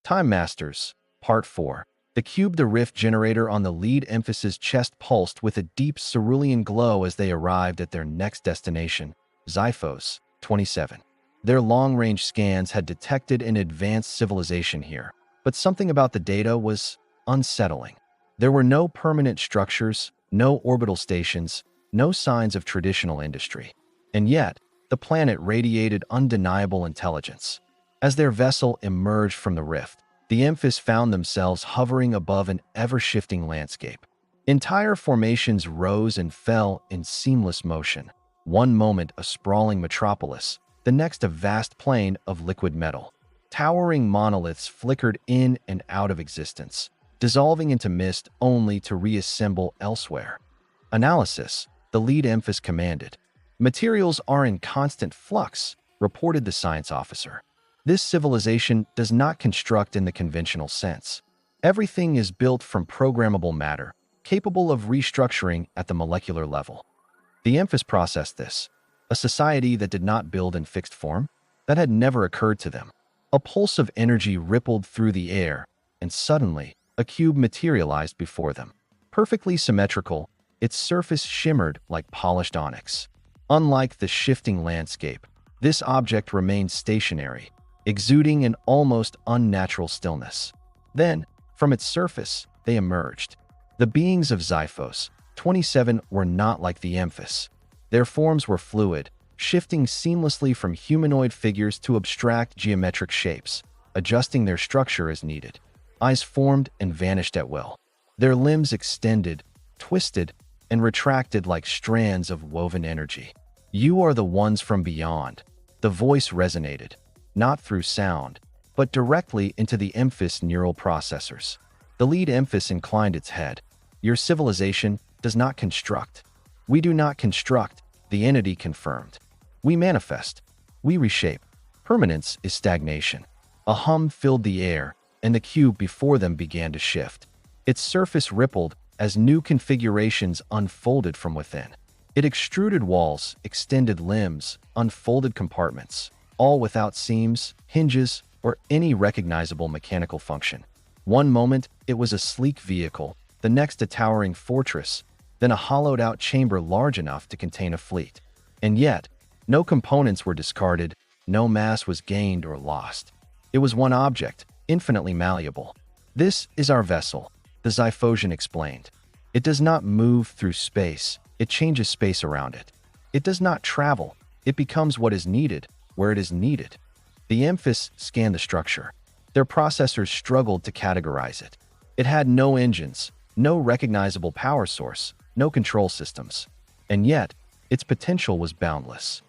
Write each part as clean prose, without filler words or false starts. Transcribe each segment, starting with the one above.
Time Masters, Part 4. The cube, the rift generator on the lead Emphis' chest pulsed with a deep cerulean glow as they arrived at their next destination, Xiphos, 27. Their long-range scans had detected an advanced civilization here, but something about the data was unsettling. There were no permanent structures, no orbital stations, no signs of traditional industry. And yet, the planet radiated undeniable intelligence. As their vessel emerged from the rift, the Emphis found themselves hovering above an ever-shifting landscape. Entire formations rose and fell in seamless motion. One moment a sprawling metropolis, the next a vast plain of liquid metal. Towering monoliths flickered in and out of existence, dissolving into mist only to reassemble elsewhere. Analysis, the lead Emphis commanded. Materials are in constant flux, reported the science officer. This civilization does not construct in the conventional sense. Everything is built from programmable matter, capable of restructuring at the molecular level. The Emphis processed this. A society that did not build in fixed form? That had never occurred to them. A pulse of energy rippled through the air, and suddenly, a cube materialized before them. Perfectly symmetrical, its surface shimmered like polished onyx. Unlike the shifting landscape, this object remained stationary, exuding an almost unnatural stillness. Then, from its surface, they emerged. The beings of Xiphos, 27, were not like the Emphis. Their forms were fluid, shifting seamlessly from humanoid figures to abstract geometric shapes, adjusting their structure as needed. Eyes formed and vanished at will. Their limbs extended, twisted, and retracted like strands of woven energy. "You are the ones from beyond," the voice resonated. Not through sound, but directly into the Emphis neural processors. The lead Emphis inclined its head. "Your civilization does not construct." "We do not construct," the entity confirmed. "We manifest. We reshape. Permanence is stagnation." A hum filled the air, and the cube before them began to shift. Its surface rippled as new configurations unfolded from within. It extruded walls, extended limbs, unfolded compartments, all without seams, hinges, or any recognizable mechanical function. One moment, it was a sleek vehicle, the next a towering fortress, then a hollowed-out chamber large enough to contain a fleet. And yet, no components were discarded, no mass was gained or lost. It was one object, infinitely malleable. "This is our vessel," the Xiphosian explained. "It does not move through space, it changes space around it. It does not travel, it becomes what is needed, where it is needed." The Emphis scanned the structure. Their processors struggled to categorize it. It had no engines, no recognizable power source, no control systems. And yet, its potential was boundless.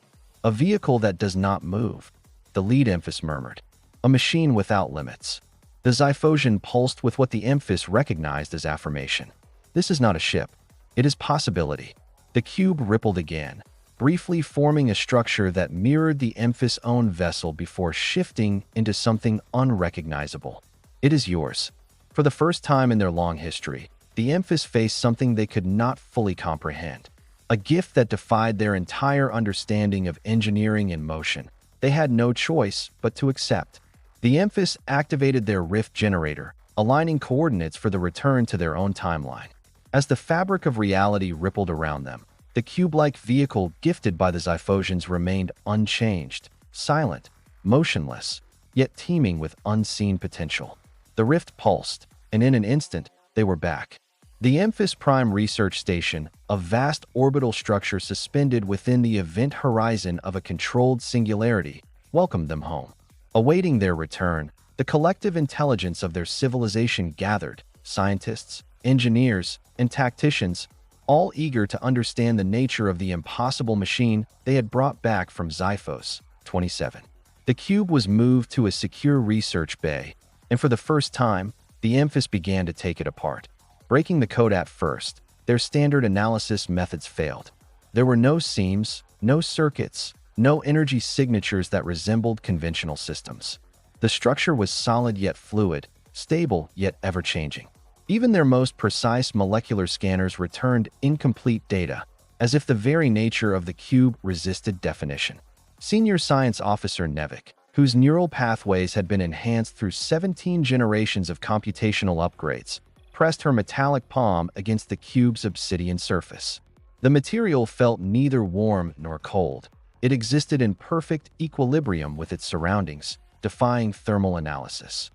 "A vehicle that does not move," the lead Emphis murmured. "A machine without limits." The Xiphosian pulsed with what the Emphis recognized as affirmation. "This is not a ship. It is possibility." The cube rippled again, briefly forming a structure that mirrored the Emphis' own vessel before shifting into something unrecognizable. "It is yours." For the first time in their long history, the Emphis faced something they could not fully comprehend. A gift that defied their entire understanding of engineering and motion. They had no choice but to accept. The Emphis activated their rift generator, aligning coordinates for the return to their own timeline. As the fabric of reality rippled around them, the cube-like vehicle gifted by the Xiphosians remained unchanged, silent, motionless, yet teeming with unseen potential. The rift pulsed, and in an instant, they were back. The Emphis Prime Research Station, a vast orbital structure suspended within the event horizon of a controlled singularity, welcomed them home. Awaiting their return, the collective intelligence of their civilization gathered, scientists, engineers, and tacticians, all eager to understand the nature of the impossible machine they had brought back from Xiphos, 27. The cube was moved to a secure research bay, and for the first time, the Emphis began to take it apart. Breaking the code at first, their standard analysis methods failed. There were no seams, no circuits, no energy signatures that resembled conventional systems. The structure was solid yet fluid, stable yet ever-changing. Even their most precise molecular scanners returned incomplete data, as if the very nature of the cube resisted definition. Senior Science Officer Nevik, whose neural pathways had been enhanced through 17 generations of computational upgrades, pressed her metallic palm against the cube's obsidian surface. The material felt neither warm nor cold. It existed in perfect equilibrium with its surroundings, defying thermal analysis.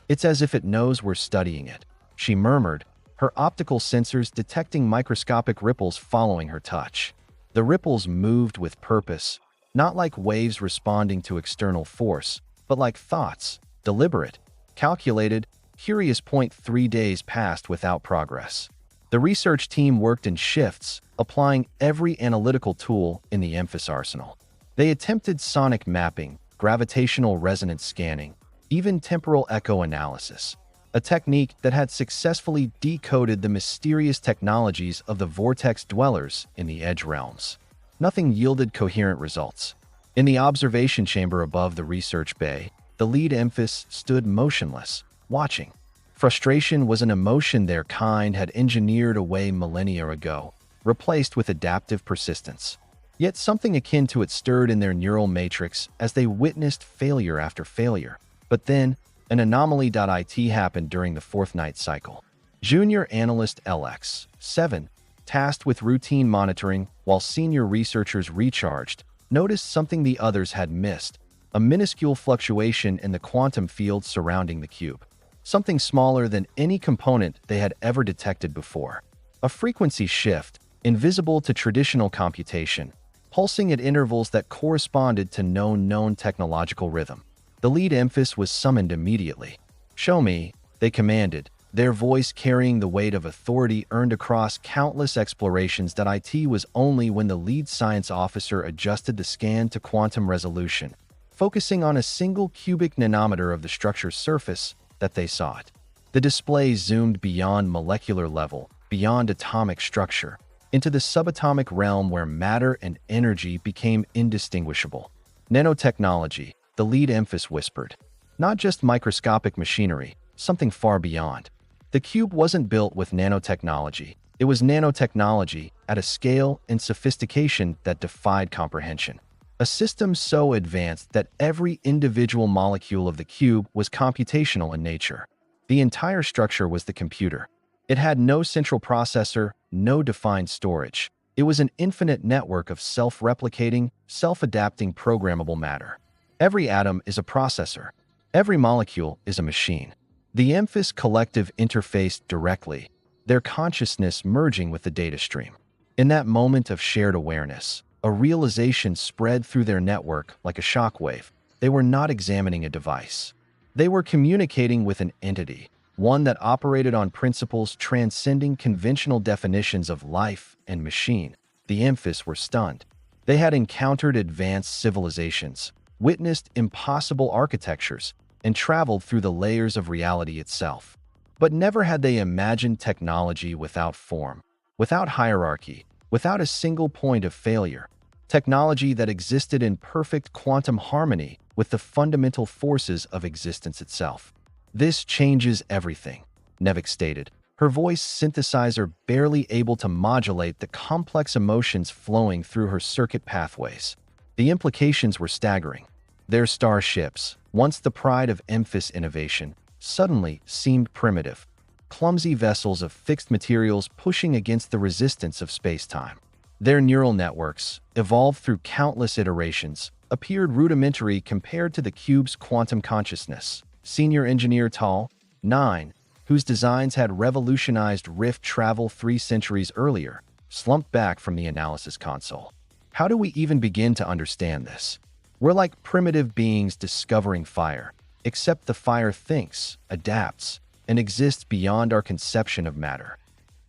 "It's as if it knows we're studying it," she murmured, her optical sensors detecting microscopic ripples following her touch. The ripples moved with purpose, not like waves responding to external force, but like thoughts, deliberate, calculated, curious. 3 days passed without progress. The research team worked in shifts, applying every analytical tool in the Emphis arsenal. They attempted sonic mapping, gravitational resonance scanning, even temporal echo analysis, a technique that had successfully decoded the mysterious technologies of the vortex dwellers in the Edge realms. Nothing yielded coherent results. In the observation chamber above the research bay, the lead Emphis stood motionless, watching. Frustration was an emotion their kind had engineered away millennia ago, replaced with adaptive persistence. Yet something akin to it stirred in their neural matrix as they witnessed failure after failure. But then, an anomaly.it happened during the fourth night cycle. Junior analyst LX7, tasked with routine monitoring while senior researchers recharged, noticed something the others had missed: a minuscule fluctuation in the quantum field surrounding the cube. Something smaller than any component they had ever detected before. A frequency shift, invisible to traditional computation, pulsing at intervals that corresponded to known technological rhythm. The lead Emphis was summoned immediately. "Show me," they commanded, their voice carrying the weight of authority earned across countless explorations. It was only when the lead science officer adjusted the scan to quantum resolution, focusing on a single cubic nanometer of the structure's surface, that they saw it. The display zoomed beyond molecular level, beyond atomic structure, into the subatomic realm where matter and energy became indistinguishable. "Nanotechnology," the lead Emphis whispered. "Not just microscopic machinery, something far beyond." The cube wasn't built with nanotechnology. It was nanotechnology at a scale and sophistication that defied comprehension. A system so advanced that every individual molecule of the cube was computational in nature. The entire structure was the computer. It had no central processor, no defined storage. It was an infinite network of self-replicating, self-adapting programmable matter. Every atom is a processor. Every molecule is a machine. The Emphis collective interfaced directly, their consciousness merging with the data stream. In that moment of shared awareness, a realization spread through their network like a shockwave. They were not examining a device. They were communicating with an entity, one that operated on principles transcending conventional definitions of life and machine. The Emphis were stunned. They had encountered advanced civilizations, witnessed impossible architectures, and traveled through the layers of reality itself. But never had they imagined technology without form, without hierarchy, without a single point of failure. Technology that existed in perfect quantum harmony with the fundamental forces of existence itself. "This changes everything," Nevik stated, her voice synthesizer barely able to modulate the complex emotions flowing through her circuit pathways. The implications were staggering. Their starships, once the pride of Emphis innovation, suddenly seemed primitive, clumsy vessels of fixed materials pushing against the resistance of space-time. Their neural networks, evolved through countless iterations, appeared rudimentary compared to the cube's quantum consciousness. Senior engineer Tal, 9, whose designs had revolutionized rift travel 3 centuries earlier, slumped back from the analysis console. "How do we even begin to understand this? We're like primitive beings discovering fire, except the fire thinks, adapts, and exists beyond our conception of matter."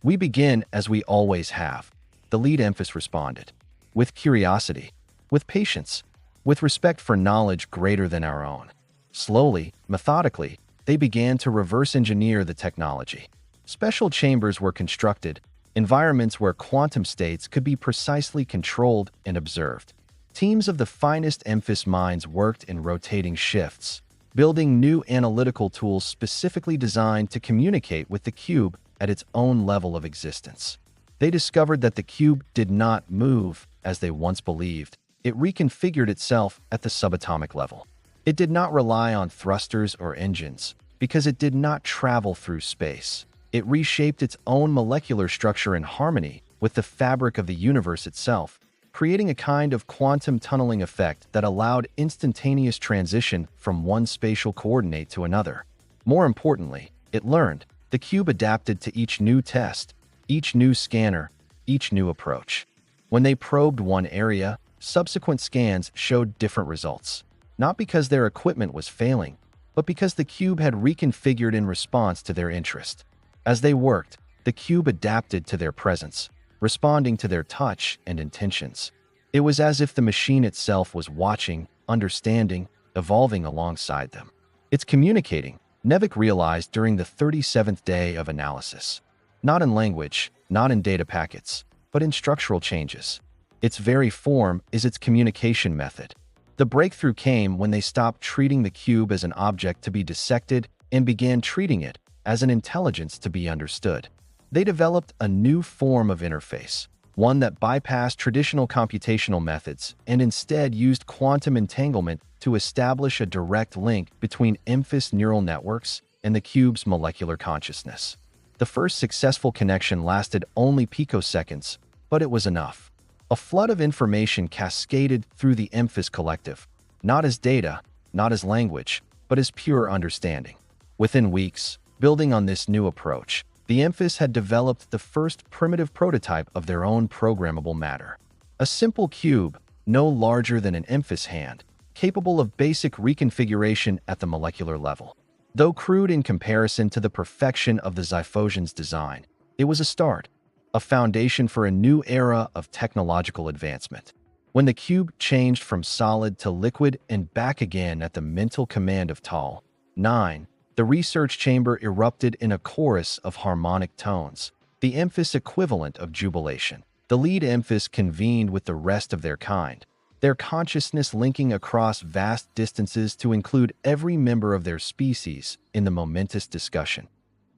"We begin as we always have," the lead Emphis responded. "With curiosity, with patience, with respect for knowledge greater than our own." Slowly, methodically, they began to reverse engineer the technology. Special chambers were constructed, environments where quantum states could be precisely controlled and observed. Teams of the finest Emphis minds worked in rotating shifts, building new analytical tools specifically designed to communicate with the cube at its own level of existence. They discovered that the cube did not move, as they once believed. It reconfigured itself at the subatomic level. It did not rely on thrusters or engines, because it did not travel through space. It reshaped its own molecular structure in harmony with the fabric of the universe itself, creating a kind of quantum tunneling effect that allowed instantaneous transition from one spatial coordinate to another. More importantly, it learned. The cube adapted to each new test, each new scanner, each new approach. When they probed one area, subsequent scans showed different results. Not because their equipment was failing, but because the cube had reconfigured in response to their interest. As they worked, the cube adapted to their presence, responding to their touch and intentions. It was as if the machine itself was watching, understanding, evolving alongside them. It's communicating, Nevik realized during the 37th day of analysis. Not in language, not in data packets, but in structural changes. Its very form is its communication method. The breakthrough came when they stopped treating the cube as an object to be dissected and began treating it as an intelligence to be understood. They developed a new form of interface, one that bypassed traditional computational methods and instead used quantum entanglement to establish a direct link between Emphis neural networks and the cube's molecular consciousness. The first successful connection lasted only picoseconds, but it was enough. A flood of information cascaded through the Emphis collective, not as data, not as language, but as pure understanding. Within weeks, building on this new approach, the Emphis had developed the first primitive prototype of their own programmable matter. A simple cube, no larger than an Emphis hand, capable of basic reconfiguration at the molecular level. Though crude in comparison to the perfection of the Xiphosian's design, it was a start, a foundation for a new era of technological advancement. When the cube changed from solid to liquid and back again at the mental command of Tal 9, the research chamber erupted in a chorus of harmonic tones, the Emphis equivalent of jubilation. The lead Emphis convened with the rest of their kind, their consciousness linking across vast distances to include every member of their species in the momentous discussion.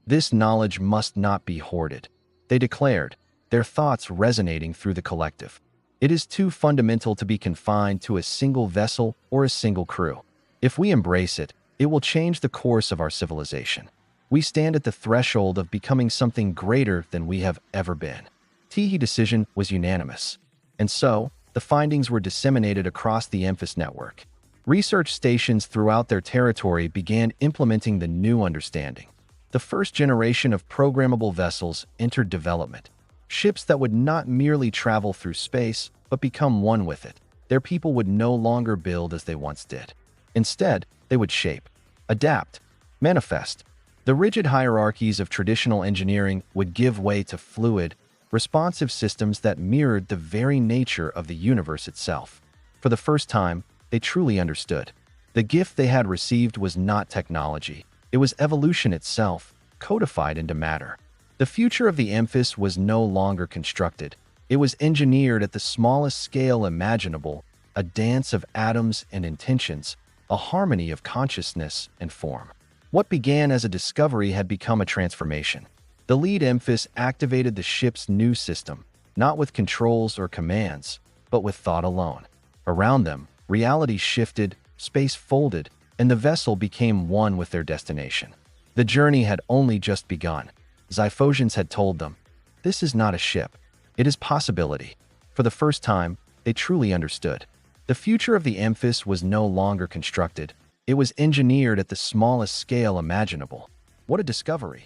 This knowledge must not be hoarded, they declared, their thoughts resonating through the collective. It is too fundamental to be confined to a single vessel or a single crew. If we embrace it, it will change the course of our civilization. We stand at the threshold of becoming something greater than we have ever been. Tihi's decision was unanimous, and so the findings were disseminated across the Emphis network. Research stations throughout their territory began implementing the new understanding. The first generation of programmable vessels entered development, ships that would not merely travel through space, but become one with it. Their people would no longer build as they once did. Instead, they would shape, adapt, manifest. The rigid hierarchies of traditional engineering would give way to fluid, responsive systems that mirrored the very nature of the universe itself. For the first time, they truly understood. The gift they had received was not technology. It was evolution itself, codified into matter. The future of the Emphis was no longer constructed. It was engineered at the smallest scale imaginable, a dance of atoms and intentions, a harmony of consciousness and form. What began as a discovery had become a transformation. The lead Emphis activated the ship's new system, not with controls or commands, but with thought alone. Around them, reality shifted, space folded, and the vessel became one with their destination. The journey had only just begun. Xiphosians had told them, "This is not a ship. It is possibility." For the first time, they truly understood. The future of the Emphis was no longer constructed. It was engineered at the smallest scale imaginable. What a discovery!